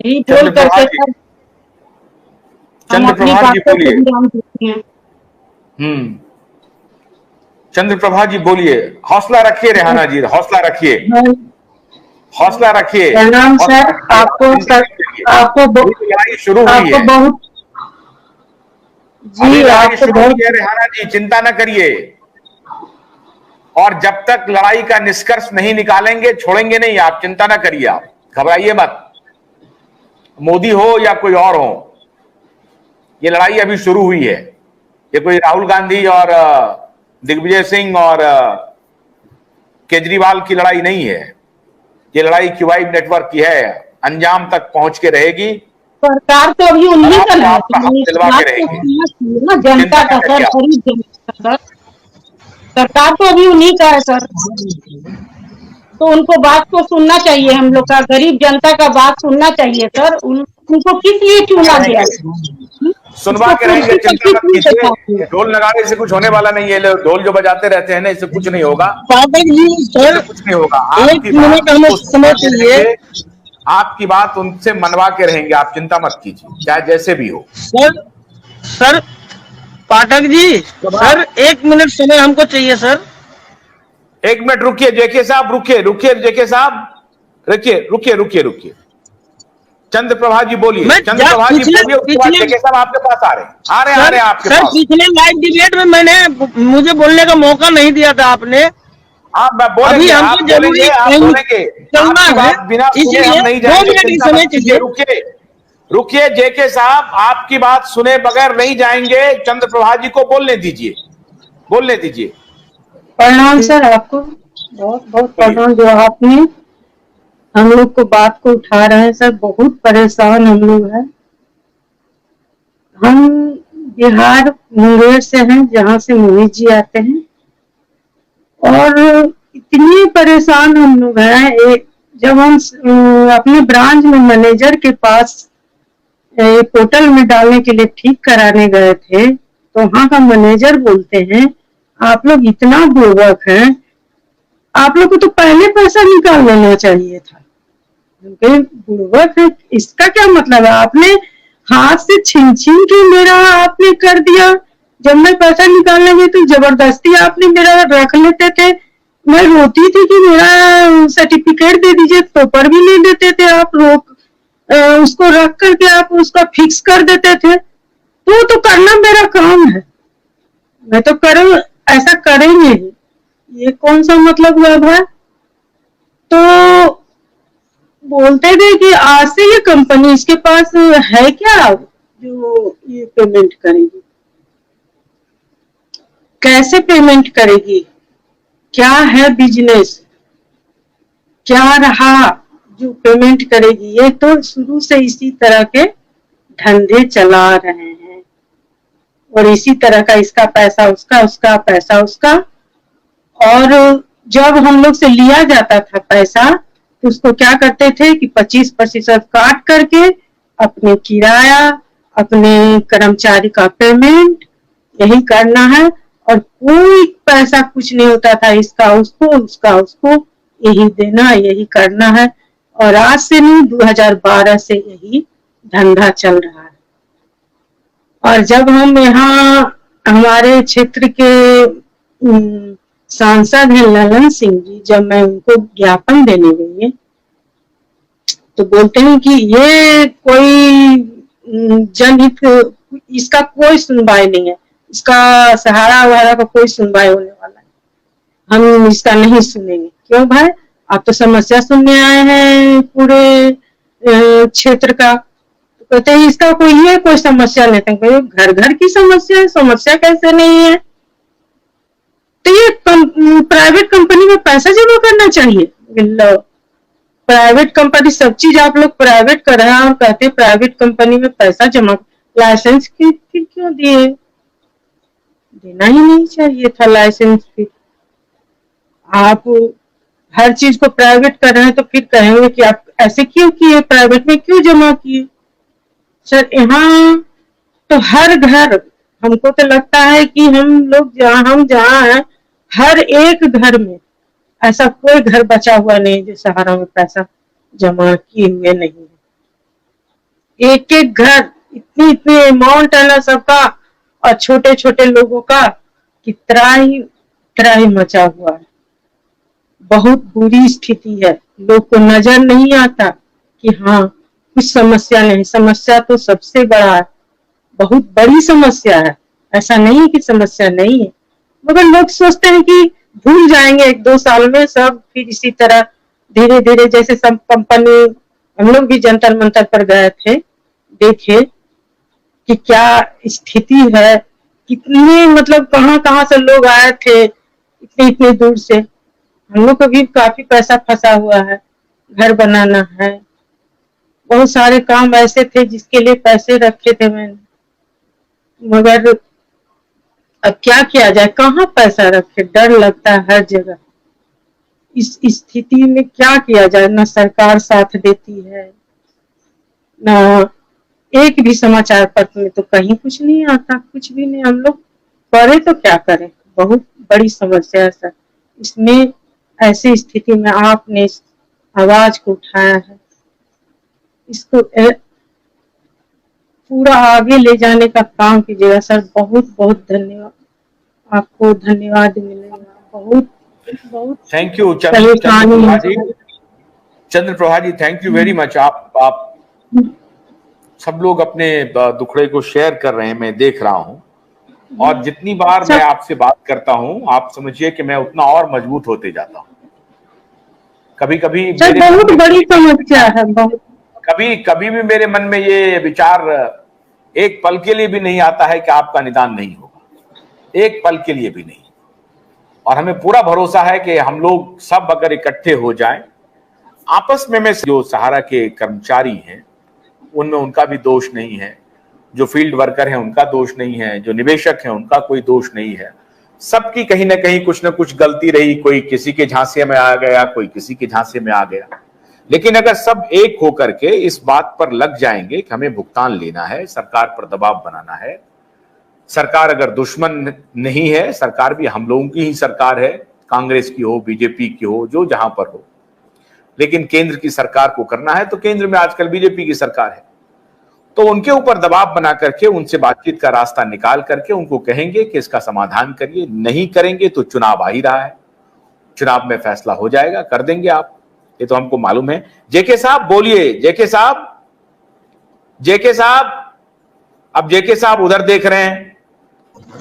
यही बोल चंद्रप्रभा करके जी, सब हम अपनी चंद्रप्रभा जी बातों को बोलिए। विराम देते हैं। चंद्रप्रभा जी बोलिए। हौसला रखिए रेहाना जी, हौसला रखिए, हाँ, हौसला रखिए, प्रणाम हौसला सर। रखिए। आप आपको चिंता सर, नहीं करिए, आपको अभी तो लड़ाई शुरू हुई आपको है, बहुत अभी जी, लड़ाई आपको शुरू हुई है बहुत रेहाना जी, चिंता न करिए। और जब तक लड़ाई का निष्कर्ष नहीं निकालेंगे छोड़ेंगे नहीं, आप चिंता ना करिए, आप घबराइए मत। मोदी हो या कोई और हो, ये लड़ाई अभी शुरू हुई है। ये कोई राहुल गांधी और दिग्विजय सिंह और केजरीवाल की लड़ाई नहीं है। ये लड़ाई क्यूबाइड नेटवर्क की है, अंजाम तक पहुंच के रहेगी सरकार तो अभी और उन्हीं का आपको है, आपका तो हक इस दिलवा के बात को रहेंगे। सुनना चाहिए ना जनता चिंता ना का करिए सर, आप। गरीब जनता का सर। सरकार तो अभी उन्हीं का है सर, तो उनको बात को सुनना चाहिए। हम लोग का गरीब जनता का बात सुनना चाहिए सर। उनको किस लिए चुना गया? रहेंगे, सुनवा उसको के रहेंगे, कुर्सी पर चिंता किस मत लिए कीजिए। बैठा दिया? ये ढोल नगाड़े से कुछ होने वाला नहीं है, ढोल जो बजाते रहते हैं ना, इससे कुछ नहीं होगा, पाठक जी इससे सर, कुछ नहीं होगा। एक आपकी बात मिनट हमें उनको सुनवा समय के चाहिए। रहेंगे, आपकी बात उनसे मनवा के रहेंगे, आप चिंता मत कीजिए, चाहे जैसे भी हो। Sir sir Pathak ji, sir 1 minute समय हमको चाहिए सर। एक मिनट रुकिए जेके साहब, रुकिए रुकिए जेके साहब, रुकिए रुकिए रुकिए रुकिए। चंद्रप्रभा जी बोलिए, मैं चंद्रप्रभा जी पिछले बोलिए, उसके बाद पिछले जेके साहब आपके पास आ रहे हैं, आ सर रहे हैं आपके सर पास। पिछले लाइव डिबेट में मुझे बोलने का मौका नहीं दिया था आपने। आप अभी बोलेंगे, हमको आप जरूरी बोलेंगे, आप कहीं बोलेंगे। चलना आपकी है, बात बिना सुने हम इसीलिए नहीं 2 जाएंगे, मिनट ही चिंता समय मत कीजिए, चाहिए। रुकिए रुकिए जेके साहब, आपकी बात सुने बगैर नहीं जाएंगे। चंद्रप्रभा जी को बोलने दीजिए, बोलने दीजिए, प्रणाम सर, आपको बहुत बहुत बोलिए। प्रणाम। जो आपने हम लोग को बात को उठा रहे हैं सर, बहुत परेशान हम लोग हैं। हम बिहार मुंगेर से हैं, जहाँ से मोहित जी आते हैं, और इतनी परेशान हम लोग हैं। जब हम अपने ब्रांच में मैनेजर के पास पोर्टल में डालने के लिए ठीक कराने गए थे, तो वहाँ का मैनेजर बोलते हैं, आप लोग इतना बुर्बक हैं, आप लोग को तो पहले पैसा निकाल लेना चाहिए था। बुर्बक है, इसका क्या मतलब है? आपने हाथ से छीन छीन के मेरा आपने कर दिया। जब मैं पैसा निकालने गई तो जबरदस्ती आपने मेरा रख लेते थे। मैं रोती थी कि मेरा सर्टिफिकेट दे दीजिए, तो पर भी नहीं देते थे आप। उसको रख करके आप उसका फिक्स कर देते थे। तो करना मेरा काम है, मैं तो करूँ, ऐसा करेंगे ही। ये कौन सा मतलब हुआ भाई? तो बोलते थे कि आज से ये कंपनी इसके पास है क्या जो ये पेमेंट करेगी? कैसे पेमेंट करेगी? क्या है बिजनेस? क्या रहा जो पेमेंट करेगी? ये तो शुरू से इसी तरह के धंधे चला रहे हैं, और इसी तरह का इसका पैसा उसका, उसका पैसा उसका। और जब हम लोग से लिया जाता था पैसा, तो उसको क्या करते थे कि 25% काट करके अपने किराया, अपने कर्मचारी का पेमेंट, यही करना है। और कोई पैसा कुछ नहीं होता था, इसका उसको, उसका उसको, यही देना, यही करना है। और आज से नहीं, 2012 से यही धंधा चल रहा है। और जब हम यहाँ हमारे क्षेत्र के सांसद हैं ललन सिंह जी, जब मैं उनको ज्ञापन देने गई, तो बोलते हैं कि ये कोई जनहित, इसका कोई सुनवाई नहीं है, इसका सहारा वहारा का कोई सुनवाई होने वाला है, हम इसका नहीं सुनेंगे। क्यों भाई? आप तो समस्या सुनने आए हैं पूरे क्षेत्र का। तो कहते हैं इसका कोई है, कोई समस्या नहीं है। घर घर की समस्या है, समस्या कैसे नहीं है? तो ये प्राइवेट कंपनी में पैसा जमा करना चाहिए। प्राइवेट कंपनी, सब चीज आप लोग प्राइवेट कर रहे हैं और कहते हैं प्राइवेट कंपनी में पैसा जमा। लाइसेंस की फिर क्यों दिए? देना ही नहीं चाहिए था लाइसेंस। फिर आप हर चीज को प्राइवेट कर रहे हैं, तो फिर कहेंगे कि आप ऐसे क्यों किए, प्राइवेट में क्यों जमा किए? सर यहाँ तो हर घर, हमको तो लगता है कि हम लोग जहाँ हैं, हर एक घर में ऐसा कोई घर बचा हुआ नहीं जो सहारा में पैसा जमा किए हुए नहीं है। एक एक घर, इतनी इतनी अमाउंट है ना सबका, और छोटे छोटे लोगों का कितना ही मचा हुआ है। बहुत बुरी स्थिति है। लोग को नजर नहीं आता कि हाँ कुछ समस्या नहीं। समस्या तो सबसे बड़ा है, बहुत बड़ी समस्या है। ऐसा नहीं है कि समस्या नहीं है, मगर लोग सोचते हैं कि भूल जाएंगे 1-2 साल में सब, फिर इसी तरह धीरे धीरे जैसे सब कंपनी, हम लोग भी जंतर मंतर पर गए थे, देखे कि क्या स्थिति है, कितने मतलब कहाँ कहाँ से लोग आए थे, इतने इतने दूर से। हम लोग को भी काफी पैसा फंसा हुआ है, घर बनाना है, बहुत सारे काम ऐसे थे जिसके लिए पैसे रखे थे मैंने, मगर अब क्या किया जाए, कहाँ पैसा रखे, डर लगता है हर जगह। इस स्थिति में क्या किया जाए, ना सरकार साथ देती है, ना एक भी समाचार पत्र में तो कहीं कुछ नहीं आता, कुछ भी नहीं। हम लोग करे तो क्या करें, बहुत बड़ी समस्या है सर। इसमें ऐसी स्थिति में आपने इस आवाज को उठाया है, इसको पूरा आगे ले जाने का काम कीजिएगा सर। बहुत बहुत धन्यवाद, आपको धन्यवाद मिलेगा। बहुत बहुत thank you Chandra Prabha ji, thank you very much. आप सब लोग अपने दुखड़े को शेयर कर रहे हैं, मैं देख रहा हूं, और जितनी बार मैं आपसे बात करता हूं, आप समझिए कि मैं उतना और मजबूत होते जाता हूं। कभी कभी बहुत बड़ी समस्या है, बहुत कभी भी मेरे मन में ये विचार एक पल के लिए भी नहीं आता है कि आपका निदान नहीं होगा, एक पल के लिए भी नहीं। और हमें पूरा भरोसा है कि हम लोग सब अगर इकट्ठे हो जाएं, आपस में जो सहारा के कर्मचारी हैं उनमें उनका भी दोष नहीं है, जो फील्ड वर्कर हैं उनका दोष नहीं है, जो निवेशक हैं उनका कोई दोष नहीं है। सबकी कहीं ना कहीं कुछ ना कुछ गलती रही, कोई किसी के झांसे में आ गया, कोई किसी के झांसे में आ गया। लेकिन अगर सब एक होकर के इस बात पर लग जाएंगे कि हमें भुगतान लेना है, सरकार पर दबाव बनाना है, सरकार अगर दुश्मन नहीं है, सरकार भी हम लोगों की ही सरकार है, कांग्रेस की हो, बीजेपी की हो, जो जहां पर हो, लेकिन केंद्र की सरकार को करना है तो केंद्र में आजकल बीजेपी की सरकार है, तो उनके ऊपर दबाव बना करके उनसे बातचीत का रास्ता निकाल करके उनको कहेंगे कि इसका समाधान करिए। नहीं करेंगे तो चुनाव आ ही रहा है, चुनाव में फैसला हो जाएगा, कर देंगे आप, ये तो हमको मालूम है। जेके साहब बोलिए, जेके साहब, अब जेके साहब उधर देख रहे हैं,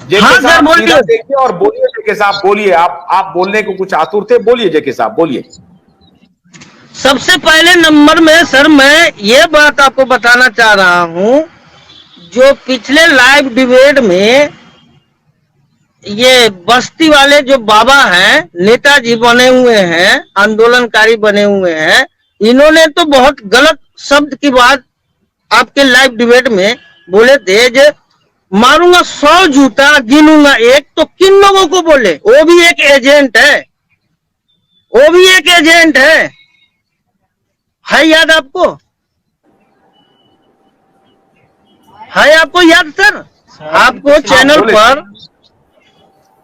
जेके साहब इधर देखिए और बोलिए। जेके साहब बोलिए, आप बोलने को कुछ आतुर थे, बोलिए जेके साहब बोलिए। सबसे पहले नंबर में सर मैं ये बात आपको बताना चाह रहा हूं, जो पिछले लाइव डिबेट में ये बस्ती वाले जो बाबा हैं, नेताजी बने हुए हैं, आंदोलनकारी बने हुए हैं, इन्होंने तो बहुत गलत शब्द की बात आपके लाइव डिबेट में बोले थे, जो मारूंगा 100 जूता गिनूंगा एक, तो किन लोगों को बोले? वो भी एक एजेंट है, वो भी एक एजेंट है याद आपको? है आपको याद सर? आपको चैनल पर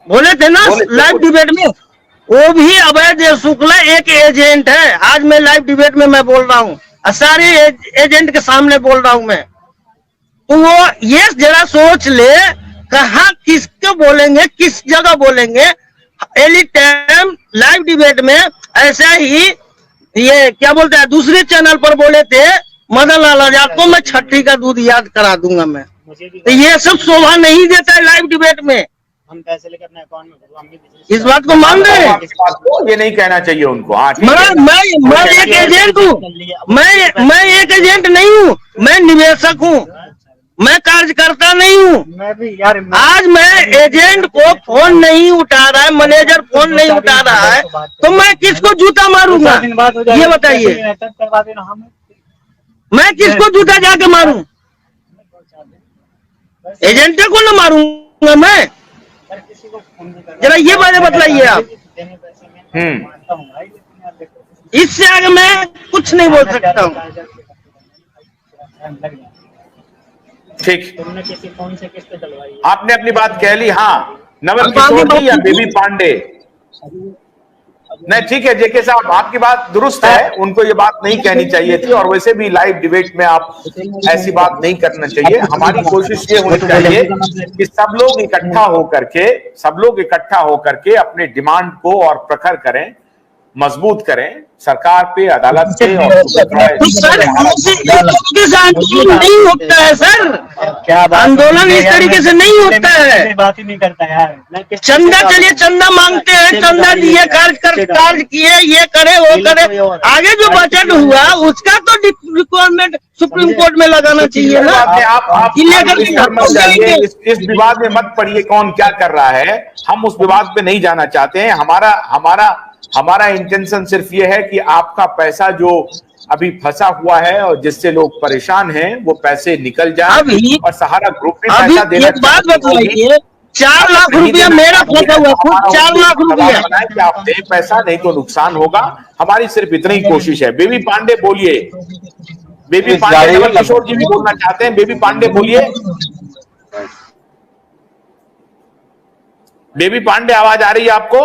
बोले थे ना लाइव डिबेट में, वो भी अभय देव शुक्ला एक एजेंट है। आज मैं लाइव डिबेट में मैं बोल रहा हूँ, सारे एजेंट के सामने बोल रहा हूँ मैं। तो वो ये जरा सोच ले, कहाँ किसको बोलेंगे, किस जगह बोलेंगे। एनी टाइम लाइव डिबेट में ऐसा ही ये क्या बोलते हैं, दूसरे चैनल पर बोले थे मदन लाल आजाद को मैं छठी का दूध याद करा दूंगा मैं। तो ये सब शोभा नहीं देता है लाइव डिबेट में। हम पैसे लेकर अपने अकाउंट में इस बात को मान रहे हैं? ये नहीं कहना चाहिए उनको। हाँ, मैं एक एजेंट हूँ, मैं एक एजेंट नहीं हूँ, मैं निवेशक हूँ, मैं कार्यकर्ता नहीं हूँ। मैं भी यार आज मैं एजेंट को फोन नहीं उठा रहा है, मैनेजर फोन नहीं उठा रहा है, तो मैं किसको जूता मारूंगा? ये बताइए, मैं किसको जूता जाके मारूं? एजेंट को ना मारूंगा मैं? जरा ये बातें बतलाइए आप। इससे आगे मैं कुछ नहीं बोल सकता हूँ। ठीक, तुमने किसी फोन से किस पे डलवाई? आपने अपनी बात कह ली। हाँ, नवल किशोर जी या बेबी पांडे? नहीं ठीक है जेके साहब, आपकी बात दुरुस्त है, उनको ये बात नहीं कहनी चाहिए थी, और वैसे भी लाइव डिबेट में आप ऐसी बात नहीं करना चाहिए। हमारी कोशिश ये होनी चाहिए कि सब लोग इकट्ठा होकर के अपने डिमांड को और प्रखर करें, मजबूत करें सरकार पे, अदालत पे। और सर नहीं होता है सर, क्या आंदोलन इस तरीके से नहीं होता है। बात ही नहीं करता यार। चंदा, चलिए चंदा मांगते हैं, चंदा दिए, कार्य किए, ये करे वो करे, आगे जो बजट हुआ उसका तो रिक्वायरमेंट सुप्रीम कोर्ट में लगाना चाहिए ना। आप इस विवाद में मत पड़िए कौन क्या कर रहा है, हम उस विवाद पे नहीं जाना चाहते हैं। हमारा इंटेंशन सिर्फ ये है कि आपका पैसा जो अभी फंसा हुआ है और जिससे लोग परेशान हैं वो पैसे निकल जाए, और सहारा ग्रुप भी पैसा देना। एक बात बताइए, 4 लाख रुपया मेरा फंसा हुआ, खुद 4 लाख रुपया कि आप दे पैसा, नहीं तो नुकसान होगा। हमारी सिर्फ इतनी कोशिश है। बेबी पांडे बोलिए, बेबी पांडे, नवल किशोर जी भी बोलना चाहते हैं। बेबी पांडे बोलिए, बेबी पांडे आवाज आ रही है आपको?